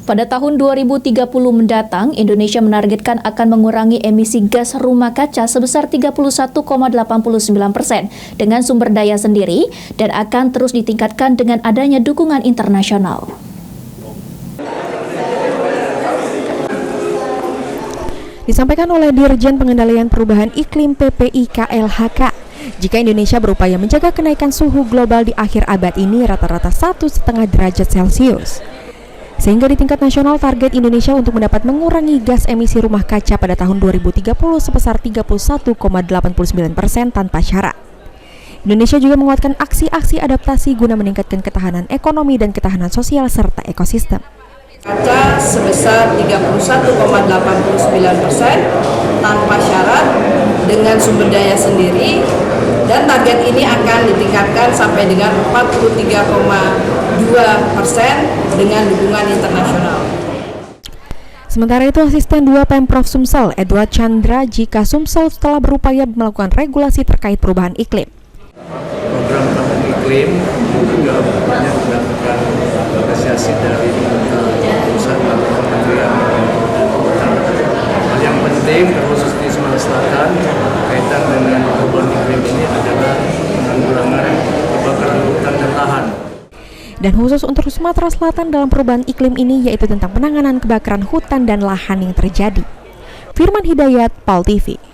Pada tahun 2030 mendatang, Indonesia menargetkan akan mengurangi emisi gas rumah kaca sebesar 31,89% dengan sumber daya sendiri dan akan terus ditingkatkan dengan adanya dukungan internasional. Disampaikan oleh Dirjen Pengendalian Perubahan Iklim PPI KLHK, jika Indonesia berupaya menjaga kenaikan suhu global di akhir abad ini rata-rata 1,5 derajat Celcius. Sehingga di tingkat nasional target Indonesia untuk mendapat mengurangi gas emisi rumah kaca pada tahun 2030 sebesar 31,89% tanpa syarat. Indonesia juga menguatkan aksi-aksi adaptasi guna meningkatkan ketahanan ekonomi dan ketahanan sosial serta ekosistem. Kaca sebesar 31,89% tanpa syarat dengan sumber daya sendiri, dan target ini akan ditingkatkan sampai dengan 43,2% dengan dukungan internasional. Sementara itu, Asisten 2 Pemprov Sumsel, Edward Chandra, jika Sumsel telah berupaya melakukan regulasi terkait perubahan iklim. Program tahan iklim juga banyak mendapatkan apresiasi dari pusat atau kementerian dan kota. Hal yang penting terkhusus di Sumatera Selatan kaitan dengan perubahan iklim ini adalah penanggulangan kebakaran hutan dan lahan. Dan khusus untuk Sumatera Selatan dalam perubahan iklim ini yaitu tentang penanganan kebakaran hutan dan lahan yang terjadi. Firman Hidayat, PAL TV.